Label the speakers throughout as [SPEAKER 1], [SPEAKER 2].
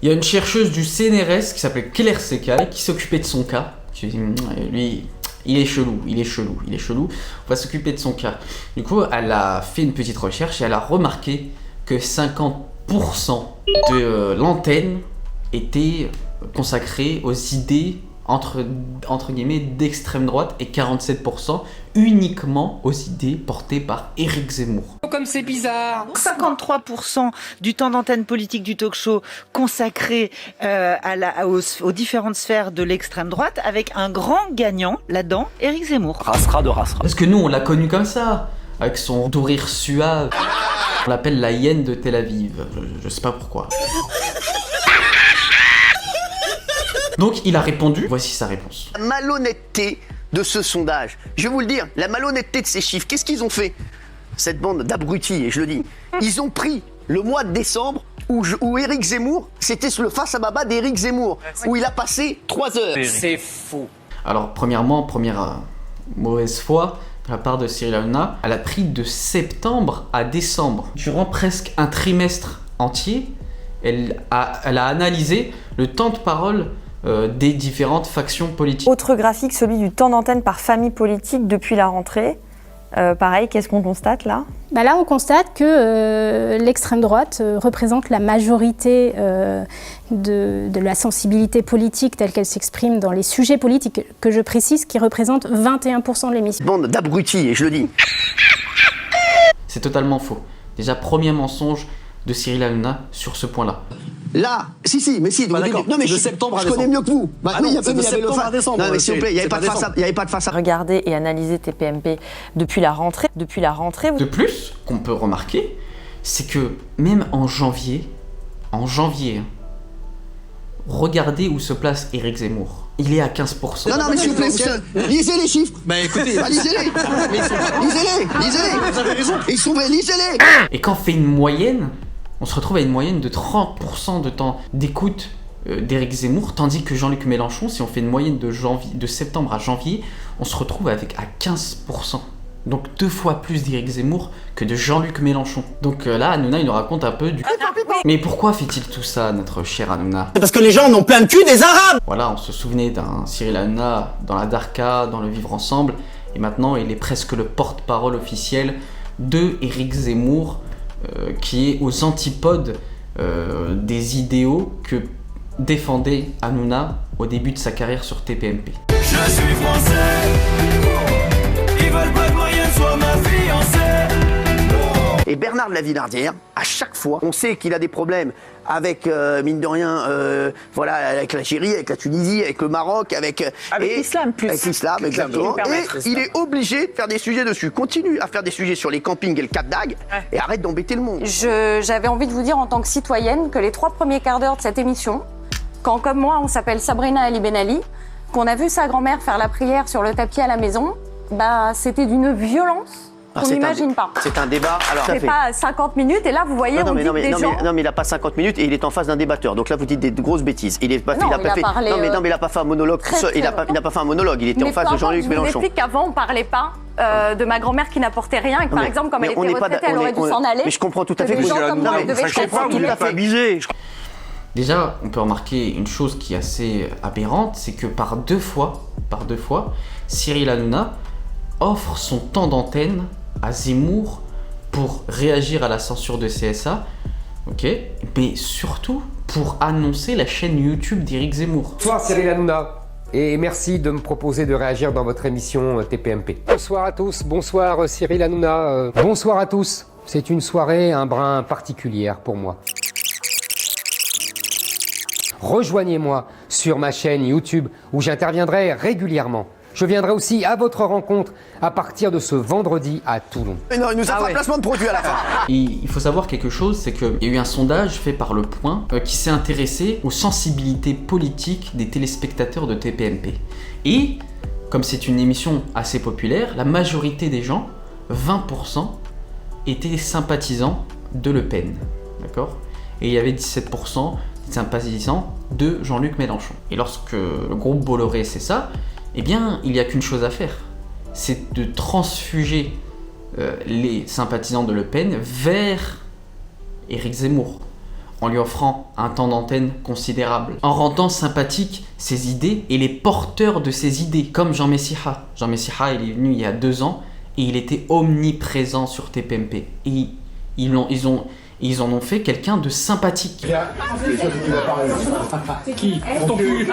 [SPEAKER 1] Il y a une chercheuse du CNRS qui s'appelait Claire Secaille qui s'occupait de son cas. Lui, il est chelou. On va s'occuper de son cas. Du coup, elle a fait une petite recherche et elle a remarqué que 50% de l'antenne était consacrée aux idées entre guillemets d'extrême droite et 47% uniquement aux idées portées par Éric Zemmour.
[SPEAKER 2] Comme c'est bizarre.
[SPEAKER 3] 53% du temps d'antenne politique du talk-show consacré aux différentes sphères de l'extrême droite, avec un grand gagnant là-dedans, Éric Zemmour.
[SPEAKER 4] Rasera de rasera.
[SPEAKER 1] Parce que nous, on l'a connu comme ça, avec son doux rire suave. On l'appelle la hyène de Tel Aviv. Je sais pas pourquoi. Donc il a répondu, voici sa réponse.
[SPEAKER 5] La malhonnêteté de ce sondage, je vais vous le dire, la malhonnêteté de ces chiffres, qu'est-ce qu'ils ont fait? Cette bande d'abrutis, et je le dis, ils ont pris le mois de décembre où Éric Zemmour, c'était le face à baba d'Éric Zemmour, où il a passé 3 heures.
[SPEAKER 2] C'est faux.
[SPEAKER 1] Alors première mauvaise foi de la part de Cyril Hanouna, elle a pris de septembre à décembre. Durant presque un trimestre entier, elle a analysé le temps de parole des différentes factions politiques.
[SPEAKER 6] Autre graphique, celui du temps d'antenne par famille politique depuis la rentrée. Pareil, qu'est-ce qu'on constate là ?
[SPEAKER 7] Là, on constate que l'extrême droite représente la majorité de la sensibilité politique telle qu'elle s'exprime dans les sujets politiques, que je précise, qui représentent 21% de l'émission.
[SPEAKER 5] Bande d'abrutis, et je le dis.
[SPEAKER 1] C'est totalement faux. Déjà, premier mensonge de Cyril Hanouna sur ce point-là.
[SPEAKER 5] Là, mais si.
[SPEAKER 4] Bah d'accord,
[SPEAKER 5] non mais
[SPEAKER 4] de septembre à
[SPEAKER 5] je connais
[SPEAKER 4] décembre.
[SPEAKER 5] mieux que vous.
[SPEAKER 4] Ah non, c'est de septembre à décembre.
[SPEAKER 5] Non mais s'il vous plaît, il n'y avait pas de face à.
[SPEAKER 6] Regardez et analysez TPMP depuis la rentrée.
[SPEAKER 1] De plus, qu'on peut remarquer, c'est que même en janvier, regardez où se place Éric Zemmour. Il est à 15%.
[SPEAKER 5] Non mais s'il vous plaît, lisez les chiffres.
[SPEAKER 4] Bah écoutez,
[SPEAKER 5] lisez-les.
[SPEAKER 4] Vous avez raison.
[SPEAKER 5] Lisez-les.
[SPEAKER 1] Et quand on fait une moyenne, on se retrouve à une moyenne de 30% de temps d'écoute d'Éric Zemmour, tandis que Jean-Luc Mélenchon, si on fait une moyenne de septembre à janvier, on se retrouve à 15%. Donc 2 fois plus d'Éric Zemmour que de Jean-Luc Mélenchon. Donc là, Hanouna, il nous raconte un peu du... Mais pourquoi fait-il tout ça, notre cher Hanouna ?
[SPEAKER 4] C'est parce que les gens n'ont plein de cul des Arabes.
[SPEAKER 1] Voilà, on se souvenait d'un Cyril Hanouna dans la Darka, dans le Vivre Ensemble, et maintenant il est presque le porte-parole officiel de Éric Zemmour, qui est aux antipodes des idéaux que défendait Hanouna au début de sa carrière sur TPMP.
[SPEAKER 8] Je suis français, ils veulent pas que Marianne soit ma fiancée.
[SPEAKER 5] Et Bernard de la Villardière, à chaque fois, on sait qu'il a des problèmes avec, mine de rien, avec l'Algérie, avec la Tunisie, avec le Maroc, avec
[SPEAKER 3] l'islam plus.
[SPEAKER 5] Avec l'islam, exactement. Et il est obligé de faire des sujets dessus. Continue à faire des sujets sur les campings et le Cap d'Agde et arrête d'embêter le monde.
[SPEAKER 9] J'avais envie de vous dire en tant que citoyenne que les 3 premiers quarts d'heure de cette émission, quand comme moi on s'appelle Sabrina Ali Ben Ali, qu'on a vu sa grand-mère faire la prière sur le tapis à la maison, c'était d'une violence. On n'imagine pas.
[SPEAKER 5] C'est un débat. Alors,
[SPEAKER 9] c'est pas 50 minutes et là vous voyez on dit des gens.
[SPEAKER 5] Non mais il n'a pas 50 minutes et il est en face d'un débatteur. Donc là vous dites des grosses bêtises. Il n'a pas fait un monologue tout seul. Il n'a pas fait un monologue. Il était en face de Jean-Luc Mélenchon.
[SPEAKER 9] Je vous explique qu'avant on parlait pas de ma grand-mère qui n'apportait rien et que par exemple comme elle était retraitée elle aurait dû s'en aller.
[SPEAKER 5] Mais je comprends tout à fait.
[SPEAKER 4] Je comprends, vous n'êtes pas abusé.
[SPEAKER 1] Déjà, on peut remarquer une chose qui est assez aberrante, c'est que par deux fois, Cyril Hanouna offre son temps d'antenne à Zemmour pour réagir à la censure de CSA, ok, mais surtout pour annoncer la chaîne YouTube d'Éric Zemmour.
[SPEAKER 10] Bonsoir Cyril Hanouna, et merci de me proposer de réagir dans votre émission TPMP. Bonsoir à tous, bonsoir Cyril Hanouna, bonsoir à tous. C'est une soirée un brin particulière pour moi. Rejoignez-moi sur ma chaîne YouTube où j'interviendrai régulièrement. Je viendrai aussi à votre rencontre à partir de ce vendredi à Toulon.
[SPEAKER 5] Mais non, il nous a fait un placement de produit à la fin.
[SPEAKER 1] Et il faut savoir quelque chose, c'est qu'il y a eu un sondage fait par Le Point qui s'est intéressé aux sensibilités politiques des téléspectateurs de TPMP. Et comme c'est une émission assez populaire, la majorité des gens, 20%, étaient sympathisants de Le Pen. D'accord ? Et il y avait 17% sympathisants de Jean-Luc Mélenchon. Et lorsque le groupe Bolloré sait ça, eh bien, il n'y a qu'une chose à faire, c'est de transfuger les sympathisants de Le Pen vers Éric Zemmour, en lui offrant un temps d'antenne considérable, en rendant sympathiques ses idées et les porteurs de ses idées, comme Jean Messiha. Jean Messiha, il est venu il y a 2 ans et il était omniprésent sur TPMP. Et ils en ont fait quelqu'un de sympathique.
[SPEAKER 8] Qui? Ton cul.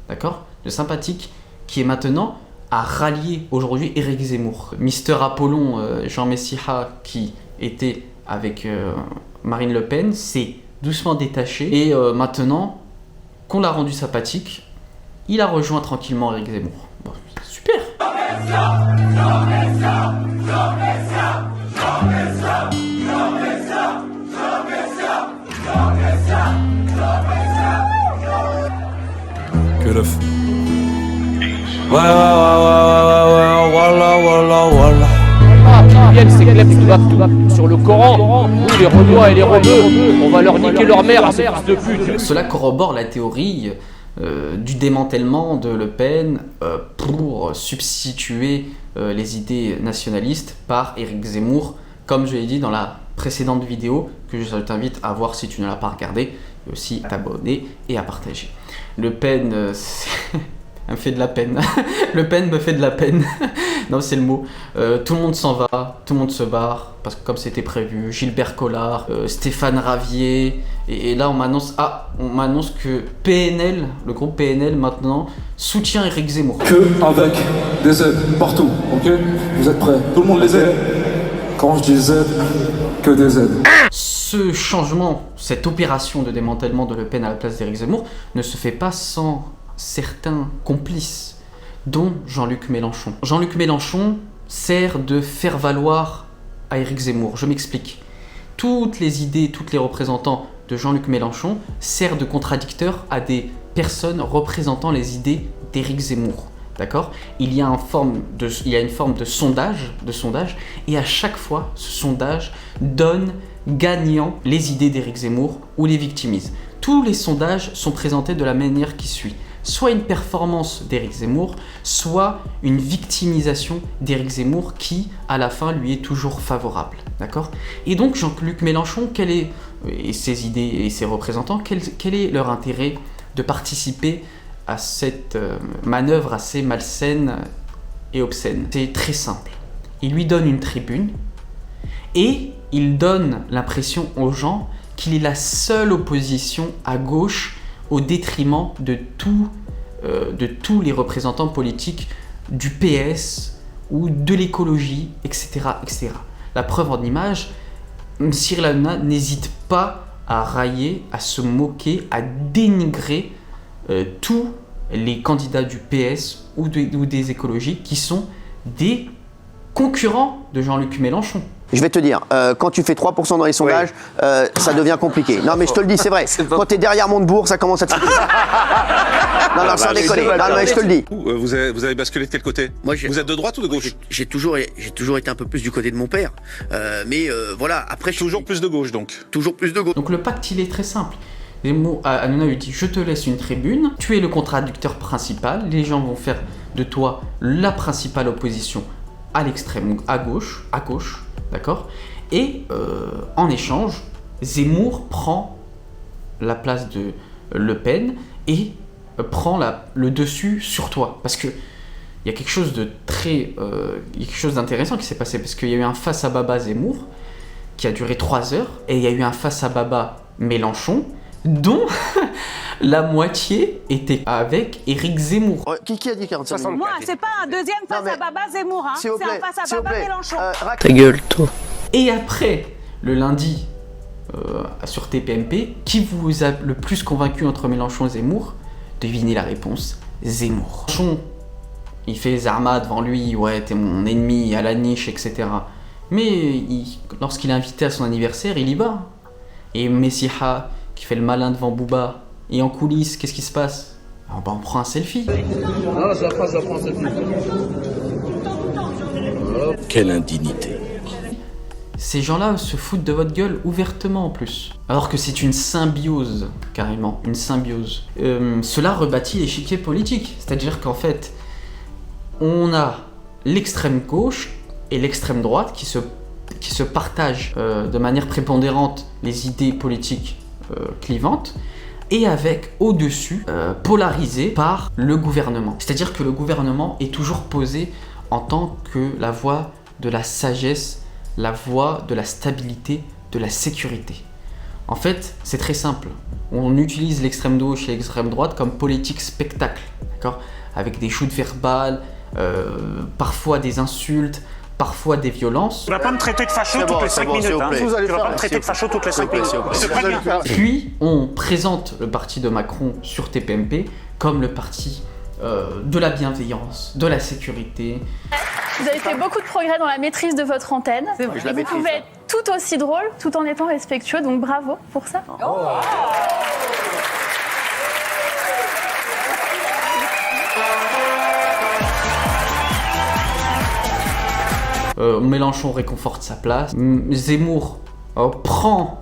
[SPEAKER 1] D'accord? De sympathique, qui est maintenant à rallier aujourd'hui Éric Zemmour. Mister Apollon, Jean Messiha, qui était avec Marine Le Pen, s'est doucement détaché et maintenant qu'on l'a rendu sympathique, il a rejoint tranquillement Éric Zemmour. Bon, super.
[SPEAKER 8] Que le f... Ouais, voilà.
[SPEAKER 11] Qui viennent ces clefs sur le Coran, nous les Renois et les Rebeux, on va leur niquer leur mère à ces fils de pute.
[SPEAKER 1] Cela corrobore la théorie du démantèlement de Le Pen pour substituer les idées nationalistes par Éric Zemmour, comme je l'ai dit dans la précédente vidéo, que je t'invite à voir si tu ne l'as pas regardée, et aussi à t'abonner et à partager. Le Pen, elle me fait de la peine. Le Pen me fait de la peine. Non, c'est le mot. Tout le monde s'en va, tout le monde se barre, parce que comme c'était prévu, Gilbert Collard, Stéphane Ravier, et là on m'annonce que PNL, le groupe PNL maintenant, soutient Éric Zemmour.
[SPEAKER 12] Que avec des aides partout, ok? Vous êtes prêts? Tout le monde les aide. Quand je dis aides, que des aides.
[SPEAKER 1] Ce changement, cette opération de démantèlement de Le Pen à la place d'Éric Zemmour ne se fait pas sans certains complices, dont Jean-Luc Mélenchon. Jean-Luc Mélenchon sert de faire valoir à Éric Zemmour. Je m'explique. Toutes les idées, tous les représentants de Jean-Luc Mélenchon servent de contradicteurs à des personnes représentant les idées d'Éric Zemmour. D'accord ? Il y a une forme de sondage, et à chaque fois, ce sondage donne gagnant les idées d'Éric Zemmour ou les victimise. Tous les sondages sont présentés de la manière qui suit. Soit une performance d'Éric Zemmour, soit une victimisation d'Éric Zemmour qui, à la fin, lui est toujours favorable. D'accord ? Et donc, Jean-Luc Mélenchon, et ses idées et ses représentants, quel est leur intérêt de participer à cette manœuvre assez malsaine et obscène? C'est très simple. Il lui donne une tribune et il donne l'impression aux gens qu'il est la seule opposition à gauche au détriment de tous les représentants politiques du PS ou de l'écologie, etc., etc. La preuve en image, Cyril Hanouna n'hésite pas à railler, à se moquer, à dénigrer tous les candidats du PS ou des écologies qui sont des concurrents de Jean-Luc Mélenchon.
[SPEAKER 5] Je vais te dire, quand tu fais 3% dans les sondages, ça devient compliqué. Non mais je te le dis, c'est vrai. Quand t'es derrière Montebourg, ça commence à te... Non, sans déconner. Non, mais je te le dis.
[SPEAKER 13] Vous avez basculé de quel côté? Vous êtes de droite ou de gauche?
[SPEAKER 5] J'ai toujours été un peu plus du côté de mon père. Mais voilà, après...
[SPEAKER 13] Toujours plus de gauche donc?
[SPEAKER 5] Toujours plus de gauche.
[SPEAKER 1] Donc le pacte, il est très simple. Hanouna lui dit, je te laisse une tribune, tu es le contradicteur principal, les gens vont faire de toi la principale opposition à l'extrême, à gauche, d'accord? Et en échange, Zemmour prend la place de Le Pen et prend le dessus sur toi. Parce que il y a quelque chose de quelque chose d'intéressant qui s'est passé, parce qu'il y a eu un face à Baba Zemmour qui a duré 3 heures, et il y a eu un face à Baba Mélenchon, dont la moitié était avec Éric Zemmour.
[SPEAKER 5] Qui a dit 45 minutes?
[SPEAKER 9] Moi, c'est pas un deuxième face à Baba Zemmour, hein. C'est un face à Baba Mélenchon.
[SPEAKER 1] Ta gueule, toi. Et après, le lundi, sur TPMP, qui vous a le plus convaincu entre Mélenchon et Zemmour? Devinez la réponse, Zemmour. Mélenchon, il fait Zarma devant lui, ouais, t'es mon ennemi, à la niche, etc. Mais lorsqu'il est invité à son anniversaire, il y va. Et Messiha, qui fait le malin devant Booba, et en coulisses, qu'est-ce qui se passe? On prend un selfie.
[SPEAKER 14] Non, je prends un selfie.
[SPEAKER 13] Quelle indignité.
[SPEAKER 1] Ces gens-là se foutent de votre gueule ouvertement en plus. Alors que c'est une symbiose, carrément, une symbiose. Cela rebâtit l'échiquier politique. C'est-à-dire qu'en fait, on a l'extrême gauche et l'extrême droite qui se se partagent de manière prépondérante les idées politiques clivantes, et avec au-dessus polarisé par le gouvernement. C'est-à-dire que le gouvernement est toujours posé en tant que la voie de la sagesse, la voie de la stabilité, de la sécurité. En fait, c'est très simple. On utilise l'extrême gauche et l'extrême droite comme politique spectacle, d'accord ? Avec des shoots verbales, parfois des insultes, parfois des violences.
[SPEAKER 15] Tu vas pas me traiter de facho toutes les 5 minutes. Tu vas pas me traiter de facho toutes les 5 minutes. C'est pas bien.
[SPEAKER 1] Puis, on présente le parti de Macron sur TPMP comme le parti de la bienveillance, de la sécurité.
[SPEAKER 16] Vous avez fait beaucoup de progrès dans la maîtrise de votre antenne.
[SPEAKER 5] Je la
[SPEAKER 16] Vous
[SPEAKER 5] maîtrise.
[SPEAKER 16] pouvez être tout aussi drôle, tout en étant respectueux, donc bravo pour ça.
[SPEAKER 1] Mélenchon réconforte sa place, Zemmour prend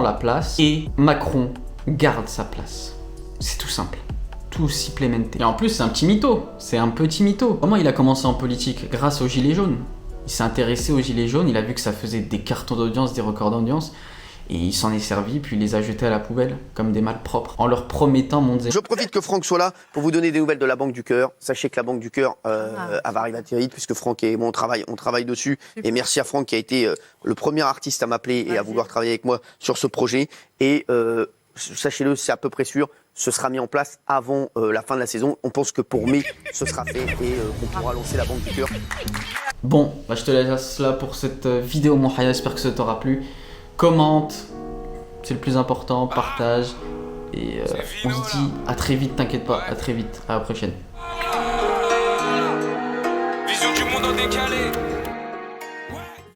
[SPEAKER 1] la place, et Macron garde sa place. C'est tout simple. Tout supplémenté. Et en plus, c'est un petit mytho. C'est un petit mytho. Comment il a commencé en politique? Grâce aux Gilets jaunes. Il s'est intéressé aux Gilets jaunes, il a vu que ça faisait des cartons d'audience, des records d'audience, et il s'en est servi, puis il les a jetés à la poubelle, comme des malpropres, en leur promettant monter.
[SPEAKER 5] Je profite que Franck soit là pour vous donner des nouvelles de la Banque du Cœur. Sachez que la Banque du Cœur elle va arriver très vite, puisque Franck et moi on travaille dessus. Et merci à Franck qui a été le premier artiste à m'appeler et à vouloir travailler avec moi sur ce projet. Et sachez-le, c'est à peu près sûr, ce sera mis en place avant la fin de la saison. On pense que pour mai, ce sera fait et on pourra lancer la Banque du Cœur.
[SPEAKER 1] Bon, bah je te laisse là pour cette vidéo, mon Haya, j'espère que ça t'aura plu. Commente, c'est le plus important, partage, et on se dit à très vite, t'inquiète pas, à très vite, à la prochaine.
[SPEAKER 8] Vision du monde en décalé.